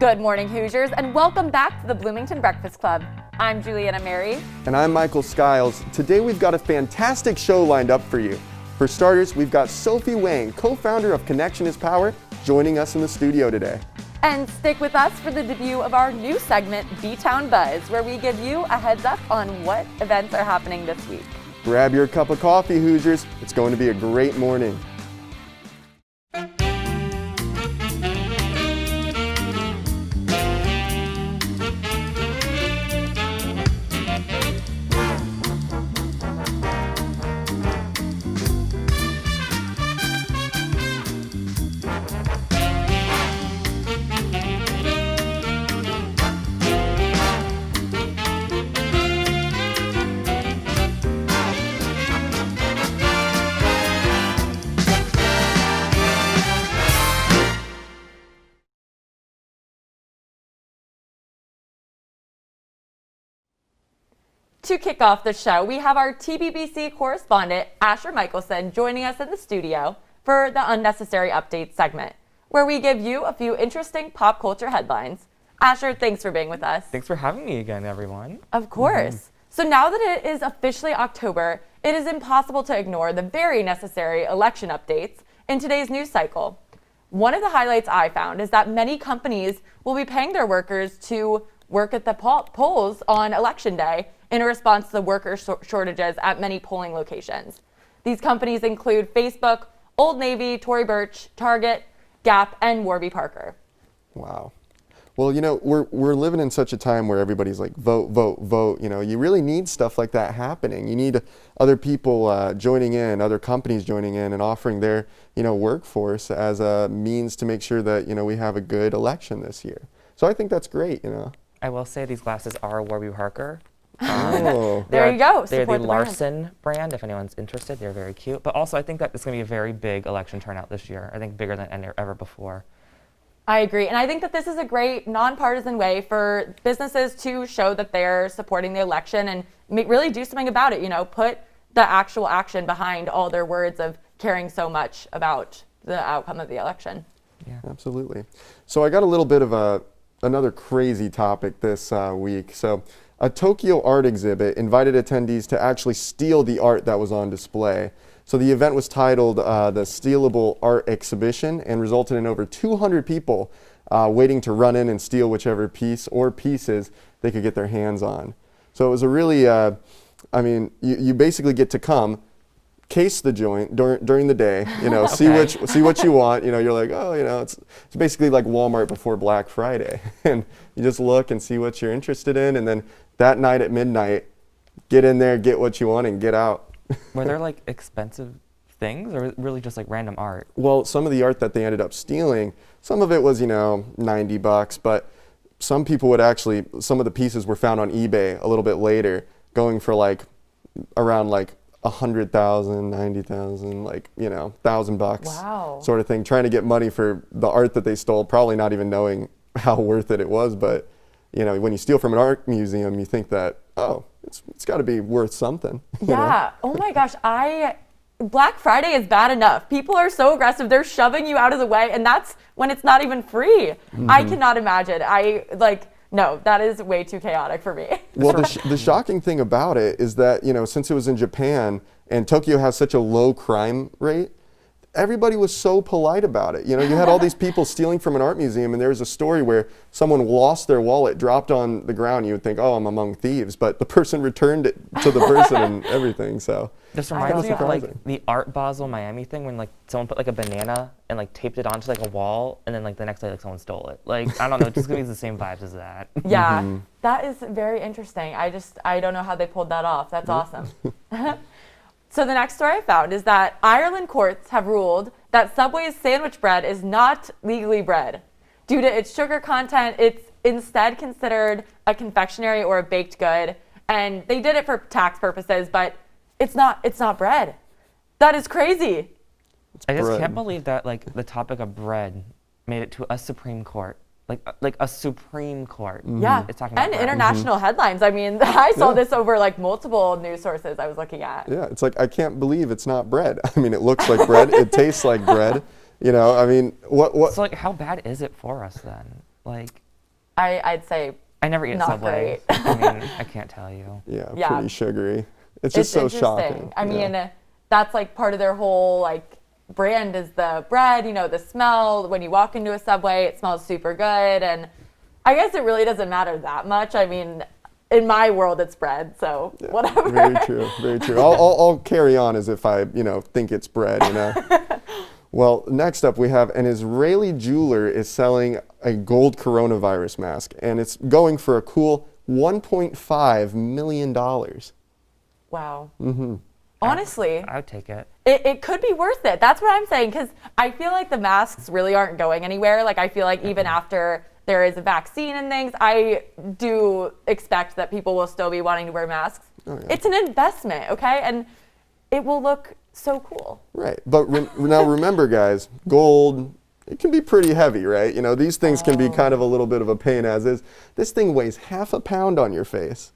Good morning, Hoosiers, and welcome back to the Bloomington Breakfast Club. I'm Juliana Mary. And I'm Michael Skiles. Today we've got a fantastic show lined up for you. For starters, we've got Sophie Wang, co-founder of Connection is Power, joining us in the studio today. And stick with us for the debut of our new segment, BTown Buzz, where we give you a heads up on what events are happening this week. Grab your cup of coffee, Hoosiers. It's going to be a great morning. To kick off the show, we have our TBBC correspondent, Asher Michelson, joining us in the studio for the Unnecessary Updates segment, where we give you a few interesting pop culture headlines. Asher, thanks for being with us. Thanks for having me again, everyone. Of course. So now that it is officially October, it is impossible to ignore the very necessary election updates in today's news cycle. One of the highlights I found is that many companies will be paying their workers to work at the polls on Election Day in response to the worker shortages at many polling locations. These companies include Facebook, Old Navy, Tory Burch, Target, Gap, and Warby Parker. Wow. Well, you know, we're living in such a time where everybody's like, vote, vote, vote. You know, you really need stuff like that happening. You need other people joining in, other companies joining in and offering their, workforce as a means to make sure that, we have a good election this year. So I think that's great, I will say these glasses are Warby Parker. There you go. They're the brand. Larson brand, if anyone's interested. They're very cute. But also, I think that it's going to be a very big election turnout this year. I think bigger than ever before. I agree. And I think that this is a great nonpartisan way for businesses to show that they're supporting the election and really do something about it. Put the actual action behind all their words of caring so much about the outcome of the election. Yeah, absolutely. So I got a little bit of another crazy topic this week. So a Tokyo art exhibit invited attendees to actually steal the art that was on display. So the event was titled the Stealable Art Exhibition and resulted in over 200 people waiting to run in and steal whichever piece or pieces they could get their hands on. So it was a really, you basically get to come, case the joint during the day, Okay. see what you want. You're like, it's basically like Walmart before Black Friday. And you just look and see what you're interested in. And then that night at midnight, get in there, get what you want, and get out. Were there like expensive things or really just like random art? Well, some of the art that they ended up stealing, some of it was, $90, but some people some of the pieces were found on eBay a little bit later, going for around 100,000, 90,000, $1,000 Wow. sort of thing, trying to get money for the art that they stole, probably not even knowing how worth it was. But, when you steal from an art museum, you think that, it's got to be worth something. Yeah. Oh my gosh. Black Friday is bad enough. People are so aggressive. They're shoving you out of the way. And that's when it's not even free. I cannot imagine. No, that is way too chaotic for me. Well, the shocking thing about it is that, since it was in Japan and Tokyo has such a low crime rate, everybody was so polite about it. You had all these people stealing from an art museum, and there was a story where someone lost their wallet, dropped on the ground. You would think, I'm among thieves, but the person returned it to the person and everything. So This reminds me of the Art Basel Miami thing when someone put a banana and taped it onto a wall, and then the next day someone stole it. I don't know, it's just gonna be the same vibes as that. Yeah, that is very interesting. I don't know how they pulled that off. That's awesome. So the next story I found is that Ireland courts have ruled that Subway's sandwich bread is not legally bread. Due to its sugar content, it's instead considered a confectionery or a baked good, and they did it for tax purposes, but it's not bread. That is crazy. I just can't believe that the topic of bread made it to a Supreme Court. like a Supreme Court. Yeah, it's talking about and bread. international headlines. I mean, I saw this over like multiple news sources I was looking at. Yeah, it's like, I can't believe it's not bread. I mean, it looks like bread, it tastes like bread. You know, I mean, what? So like, how bad is it for us then? Like, I'd say I never eat at not Subway. great. I mean, I can't tell you. Yeah, pretty sugary. It's just so interesting. shocking. I mean, that's like part of their whole like brand is the bread, you know, the smell. When you walk into a Subway, it smells super good. And I guess it really doesn't matter that much. I mean, in my world, it's bread, so whatever. Very true, very true. I'll carry on as if I, think it's bread, Well, next up we have an Israeli jeweler is selling a gold coronavirus mask, and it's going for a cool $1.5 million. Wow. Mm-hmm. Honestly, I would take it. It could be worth it. That's what I'm saying, because I feel like the masks really aren't going anywhere. Like, I feel like even after there is a vaccine and things, I do expect that people will still be wanting to wear masks. Oh, yeah. It's an investment, okay? And it will look so cool. Right, but now remember, guys, gold, it can be pretty heavy, right? These things can be kind of a little bit of a pain as is. This thing weighs half a pound on your face.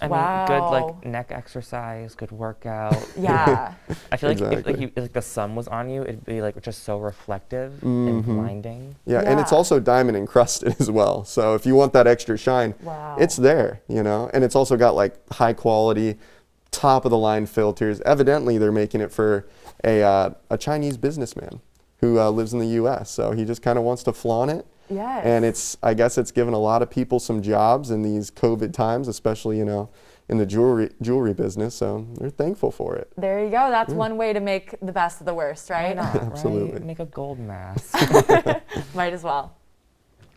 I mean, good like neck exercise, good workout. Yeah. I feel like Exactly. if the sun was on you, it'd be like just so reflective and blinding. Yeah, and it's also diamond encrusted as well. So if you want that extra shine, it's there, and it's also got like high quality, top of the line filters. Evidently, they're making it for a Chinese businessman who lives in the U.S. So he just kind of wants to flaunt it. Yes. And I guess it's given a lot of people some jobs in these COVID times, especially, in the jewelry business. So they're thankful for it. There you go. That's one way to make the best of the worst, right? Why not, Absolutely. Right? Make a gold mask. Might as well.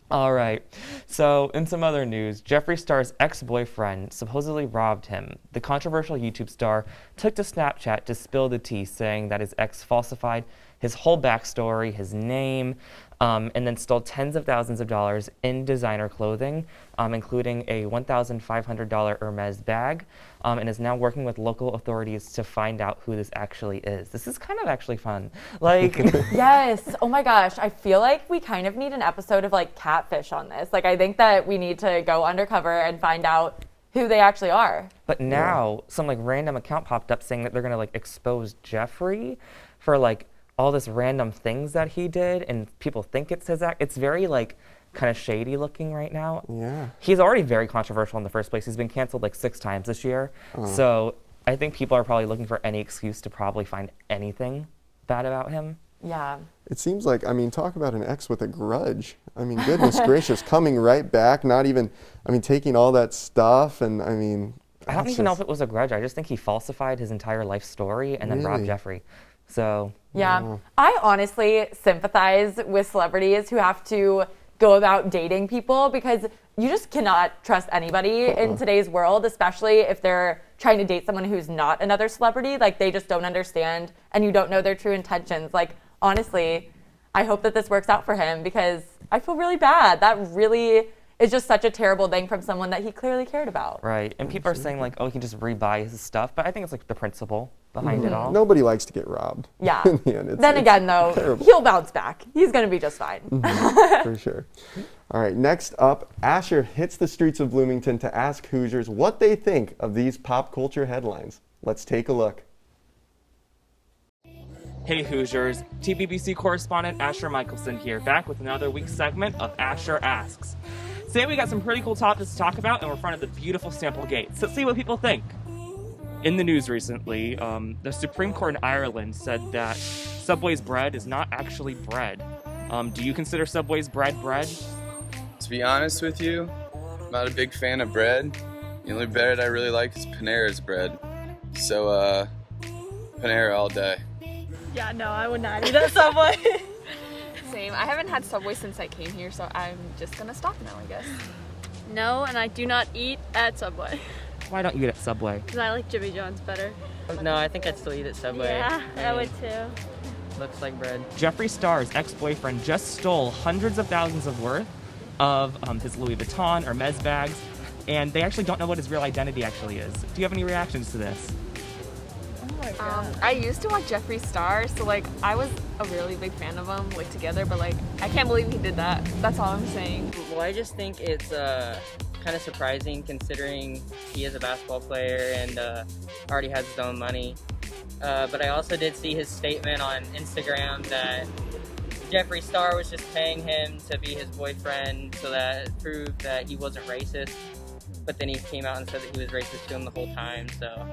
All right. So, in some other news, Jeffree Star's ex-boyfriend supposedly robbed him. The controversial YouTube star took to Snapchat to spill the tea, saying that his ex falsified his whole backstory, his name, and then stole tens of thousands of dollars in designer clothing, including a $1,500 Hermes bag, and is now working with local authorities to find out who this actually is. This is kind of actually fun. Like, Yes. Oh my gosh. I feel like we kind of need an episode of like Catfish on this. Like, I think that we need to go undercover and find out who they actually are. but now some like random account popped up saying that they're gonna like expose Jeffree for like all this random things that he did, and people think it's his act. It's very like kind of shady looking right now. Yeah. He's already very controversial in the first place. He's been canceled like 6 times this year. So I think people are probably looking for any excuse to probably find anything bad about him. Yeah. It seems like, talk about an ex with a grudge. Goodness gracious, coming right back, not even, taking all that stuff, and I don't even know if it was a grudge. I just think he falsified his entire life story and then robbed Really? Jeffree. So Yeah. I honestly sympathize with celebrities who have to go about dating people, because you just cannot trust anybody in today's world, especially if they're trying to date someone who's not another celebrity. Like, they just don't understand, and you don't know their true intentions. Like, honestly, I hope that this works out for him, because I feel really bad. That really is just such a terrible thing from someone that he clearly cared about. right, and people are saying like, oh, he can just rebuy his stuff, but I think it's like the principle behind it all. Nobody likes to get robbed. Yeah. In the end, Then again, though, terrible. he'll bounce back. He's going to be just fine. For sure. All right, next up, Asher hits the streets of Bloomington to ask Hoosiers what they think of these pop culture headlines. Let's take a look. Hey Hoosiers, TBBC correspondent Asher Michelson here, back with another week's segment of Asher Asks. Today we got some pretty cool topics to talk about, and we're in front of the beautiful Sample Gates. Let's see what people think. In the news recently, the Supreme Court in Ireland said that Subway's bread is not actually bread. Do you consider Subway's bread bread? To be honest with you, I'm not a big fan of bread. The only bread I really like is Panera's bread. So, Panera all day. Yeah, no, I would not eat at Subway. Same. I haven't had Subway since I came here, so I'm just gonna stop now, I guess. No, and I do not eat at Subway. Why don't you eat at Subway? Because I like Jimmy John's better. No, I think I'd still eat at Subway. Yeah, I mean, would too. Looks like bread. Jeffree Star's ex-boyfriend just stole hundreds of thousands of worth of his Louis Vuitton or Hermes bags, and they actually don't know what his real identity actually is. Do you have any reactions to this? I used to watch Jeffree Star, so like I was a really big fan of him, like together, but like I can't believe he did that. That's all I'm saying. Well, I just think it's kind of surprising considering he is a basketball player and already has his own money. But I also did see his statement on Instagram that Jeffree Star was just paying him to be his boyfriend so that it proved that he wasn't racist. But then he came out and said that he was racist to him the whole time, so.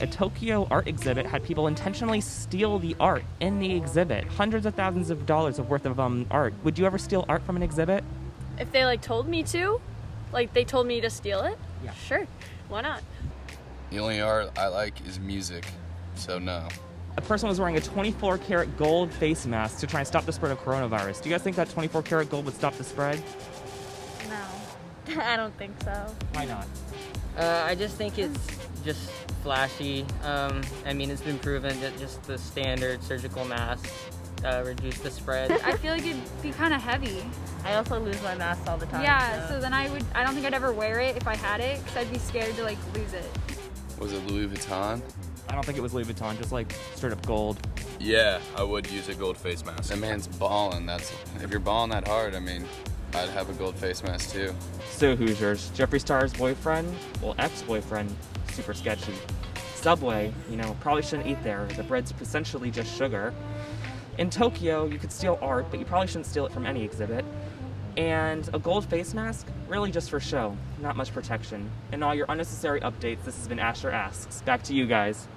A Tokyo art exhibit had people intentionally steal the art in the exhibit. Hundreds of thousands of dollars worth of art. Would you ever steal art from an exhibit? If they like told me to, like they told me to steal it, Yeah. sure, why not? The only art I like is music, so no. A person was wearing a 24 karat gold face mask to try and stop the spread of coronavirus. Do you guys think that 24 karat gold would stop the spread? No, I don't think so. Why not? I just think it's just flashy. I mean, it's been proven that just the standard surgical masks reduce the spread. I feel like it'd be kind of heavy. I also lose my mask all the time. Yeah, so then I don't think I'd ever wear it if I had it, because I'd be scared to like lose it. Was it Louis Vuitton? I don't think it was Louis Vuitton, just like straight up gold. Yeah, I would use a gold face mask. That man's balling. If you're balling that hard, I mean, I'd have a gold face mask too. So Hoosiers, Jeffree Star's boyfriend, well, ex-boyfriend, super sketchy. Subway, probably shouldn't eat there. The bread's essentially just sugar. In Tokyo, you could steal art, but you probably shouldn't steal it from any exhibit. And a gold face mask, really just for show, not much protection. And all your unnecessary updates, this has been Asher Asks. Back to you guys.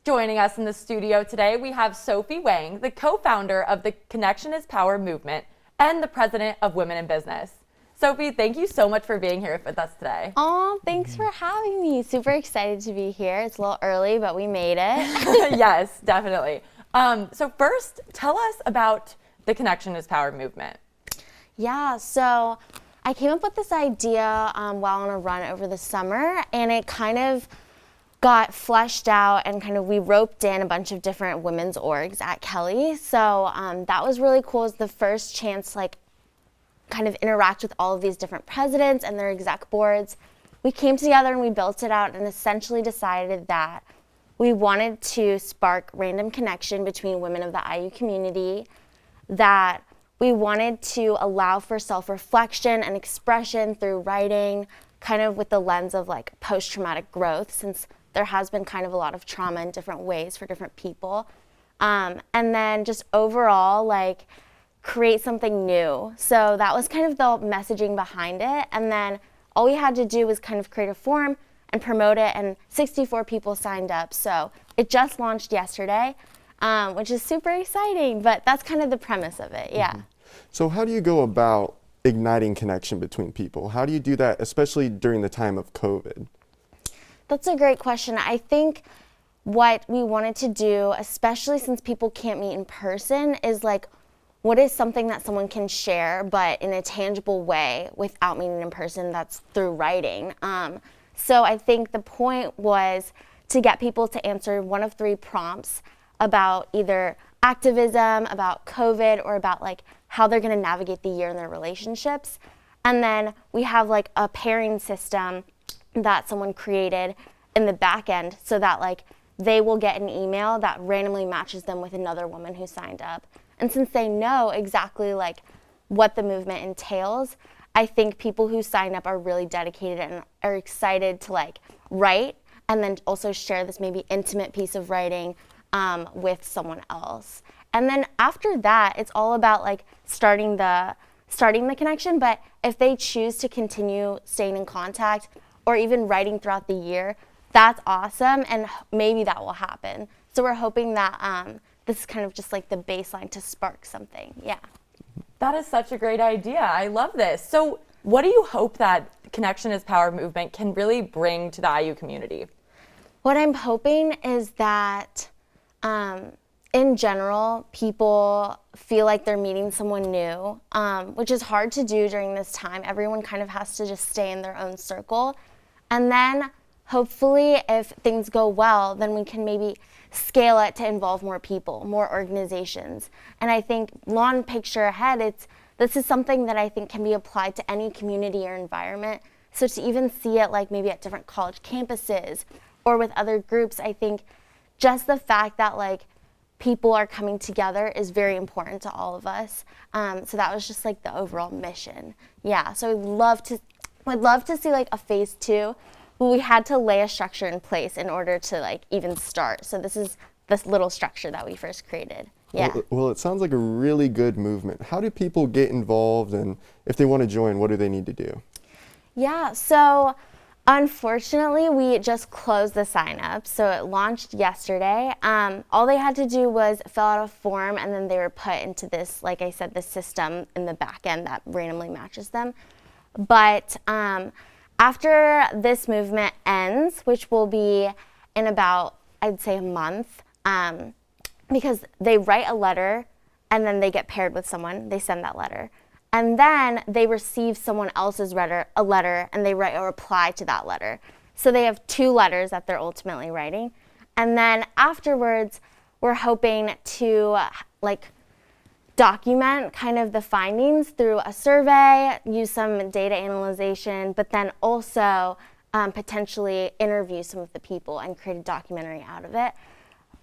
Joining us in the studio today, we have Sophie Wang, the co-founder of the Connection is Power movement and the president of Women in Business. Sophie, thank you so much for being here with us today. Oh, thanks for having me. Super excited to be here. It's a little early, but we made it. Yes, definitely. So first, tell us about the Connection is Power movement. Yeah, so I came up with this idea while on a run over the summer, and it kind of got fleshed out, and we roped in a bunch of different women's orgs at Kelly. So that was really cool. It was the first chance to kind of interact with all of these different presidents and their exec boards. We came together and we built it out and essentially decided that we wanted to spark random connection between women of the IU community, that we wanted to allow for self-reflection and expression through writing, kind of with the lens of post-traumatic growth, since there has been kind of a lot of trauma in different ways for different people. And then just overall, create something new. So that was kind of the messaging behind it. And then all we had to do was kind of create a form and promote it, and 64 people signed up. So it just launched yesterday, which is super exciting, but that's kind of the premise of it, yeah. So how do you go about igniting connection between people? How do you do that, especially during the time of COVID? That's a great question. I think what we wanted to do, especially since people can't meet in person, is what is something that someone can share, but in a tangible way without meeting in person? That's through writing. So I think the point was to get people to answer one of 3 prompts about either activism, about COVID, or about how they're gonna navigate the year in their relationships. And then we have a pairing system that someone created in the back end, so that they will get an email that randomly matches them with another woman who signed up. And since they know exactly what the movement entails, I think people who sign up are really dedicated and are excited to write, and then also share this maybe intimate piece of writing with someone else. And then after that, it's all about starting the connection. But if they choose to continue staying in contact or even writing throughout the year, that's awesome, and maybe that will happen. So we're hoping that this is kind of just the baseline to spark something, yeah. That is such a great idea. I love this. So what do you hope that Connection is Power movement can really bring to the IU community? What I'm hoping is that in general, people feel like they're meeting someone new, which is hard to do during this time. Everyone kind of has to just stay in their own circle. And then hopefully, if things go well, then we can maybe scale it to involve more people, more organizations. And I think long picture ahead, this is something that I think can be applied to any community or environment. So to even see it maybe at different college campuses or with other groups, I think just the fact that people are coming together is very important to all of us. So that was just the overall mission. Yeah, so would love to see a phase 2. But we had to lay a structure in place in order to even start. So this is this little structure that we first created. Yeah. Well, it sounds like a really good movement. How do people get involved, and if they want to join, what do they need to do? Yeah, so unfortunately, we just closed the sign up. So it launched yesterday. All they had to do was fill out a form, and then they were put into this, like I said, the system in the back end that randomly matches them. But after this movement ends, which will be in about, I'd say, a month, because they write a letter and then they get paired with someone, they send that letter. And then they receive someone else's a letter, and they write a reply to that letter. So they have 2 letters that they're ultimately writing. And then afterwards, we're hoping to document kind of the findings through a survey, use some data analyzation, but then also potentially interview some of the people and create a documentary out of it.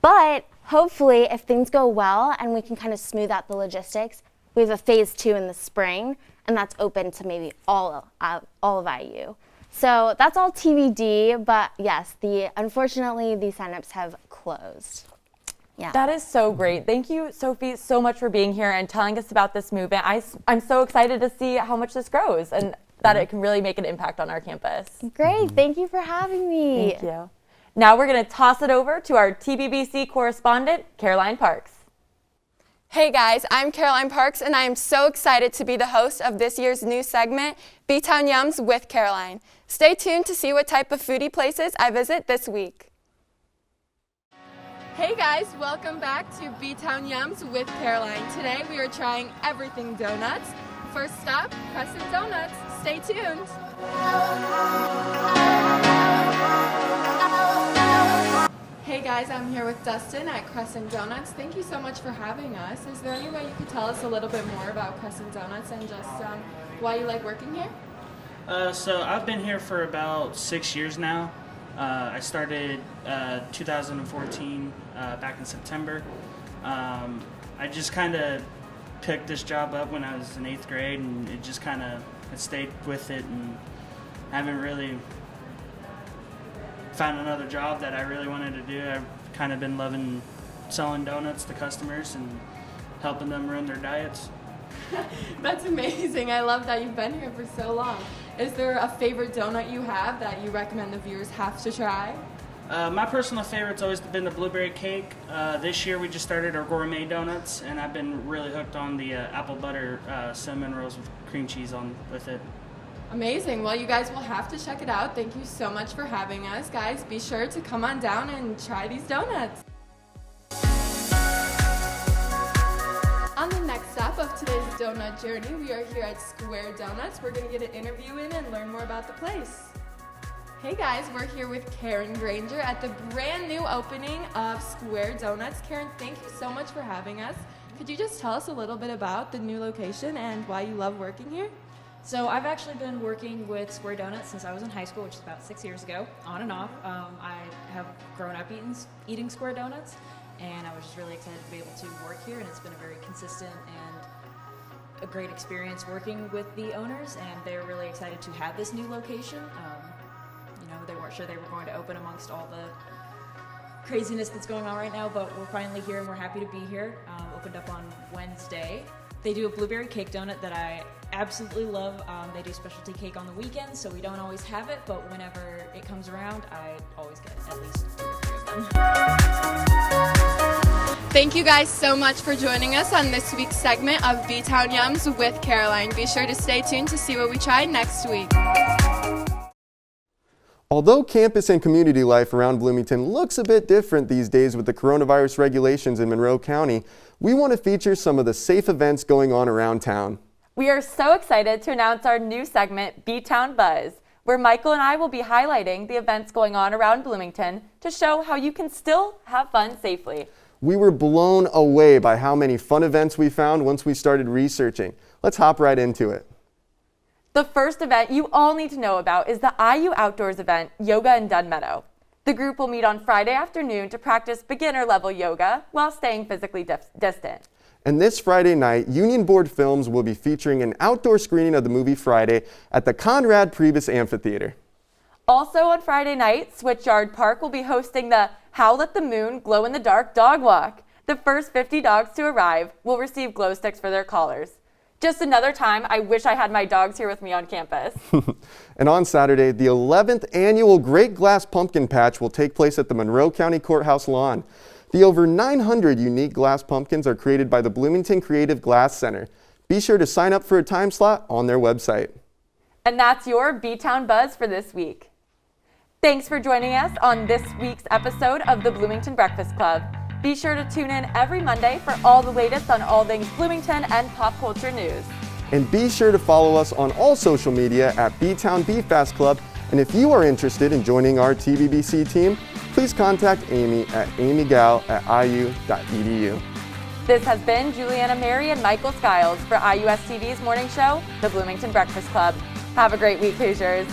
But hopefully, if things go well and we can kind of smooth out the logistics, we have a phase 2 in the spring, and that's open to maybe all of IU. So that's all TBD, but yes, unfortunately, these signups have closed. Yeah. That is so great. Thank you, Sophie, so much for being here and telling us about this movement. I'm so excited to see how much this grows and that it can really make an impact on our campus. Great. Thank you for having me. Thank you. Now we're going to toss it over to our TBBC correspondent, Caroline Parks. Hey guys, I'm Caroline Parks, and I am so excited to be the host of this year's new segment, BTown Yums with Caroline. Stay tuned to see what type of foodie places I visit this week. Hey guys, welcome back to BTown Yums with Caroline. Today we are trying everything donuts. First stop, Crescent Donuts. Stay tuned. Hey guys, I'm here with Dustin at Crescent Donuts. Thank you so much for having us. Is there any way you could tell us a little bit more about Crescent Donuts and just why you like working here? So I've been here for about 6 years now. I started 2014 back in September. I just kind of picked this job up when I was in 8th grade, and it just kind of stayed with it, and haven't really found another job that I really wanted to do. I've kind of been loving selling donuts to customers and helping them ruin their diets. That's amazing. I love that you've been here for so long. Is there a favorite donut you have that you recommend the viewers have to try? My personal favorite's always been the blueberry cake. This year we just started our gourmet donuts, and I've been really hooked on the apple butter cinnamon rolls with cream cheese on with it. Amazing. Well, you guys will have to check it out. Thank you so much for having us. Guys, be sure to come on down and try these donuts. On the next stop of today's donut journey, we are here at Square Donuts. We're going to get an interview in and learn more about the place. Hey guys, we're here with Karen Granger at the brand new opening of Square Donuts. Karen, thank you so much for having us. Could you just tell us a little bit about the new location and why you love working here? So I've actually been working with Square Donuts since I was in high school, which is about 6 years ago, on and off. I have grown up eating Square Donuts, and I was just really excited to be able to work here, and it's been a very consistent and a great experience working with the owners, and they're really excited to have this new location. They weren't sure they were going to open amongst all the craziness that's going on right now, but we're finally here and we're happy to be here. Opened up on Wednesday. They do a blueberry cake donut that I absolutely love. They do specialty cake on the weekends, so we don't always have it, but whenever it comes around, I always get at least 2 or 3 of them. Thank you guys so much for joining us on this week's segment of BTown Yums with Caroline. Be sure to stay tuned to see what we try next week. Although campus and community life around Bloomington looks a bit different these days with the coronavirus regulations in Monroe County, we want to feature some of the safe events going on around town. We are so excited to announce our new segment, BTown Buzz, where Michael and I will be highlighting the events going on around Bloomington to show how you can still have fun safely. We were blown away by how many fun events we found once we started researching. Let's hop right into it. The first event you all need to know about is the IU Outdoors event, Yoga in Dunn Meadow. The group will meet on Friday afternoon to practice beginner-level yoga while staying physically distant. And this Friday night, Union Board Films will be featuring an outdoor screening of the movie Friday at the Conrad Priebus Amphitheater. Also on Friday night, Switchyard Park will be hosting the Howl at the Moon Glow in the Dark Dog Walk. The first 50 dogs to arrive will receive glow sticks for their collars. Just another time I wish I had my dogs here with me on campus. And on Saturday, the 11th annual Great Glass Pumpkin Patch will take place at the Monroe County Courthouse lawn. The over 900 unique glass pumpkins are created by the Bloomington Creative Glass Center. Be sure to sign up for a time slot on their website. And that's your BTown Buzz for this week. Thanks for joining us on this week's episode of the Bloomington Breakfast Club. Be sure to tune in every Monday for all the latest on all things Bloomington and pop culture news. And be sure to follow us on all social media at BTown Fast Club. And if you are interested in joining our TBBC team, please contact Amy at amygal@iu.edu. This has been Juliana Mary and Michael Skiles for IUS TV's morning show, The Bloomington Breakfast Club. Have a great week, Hoosiers.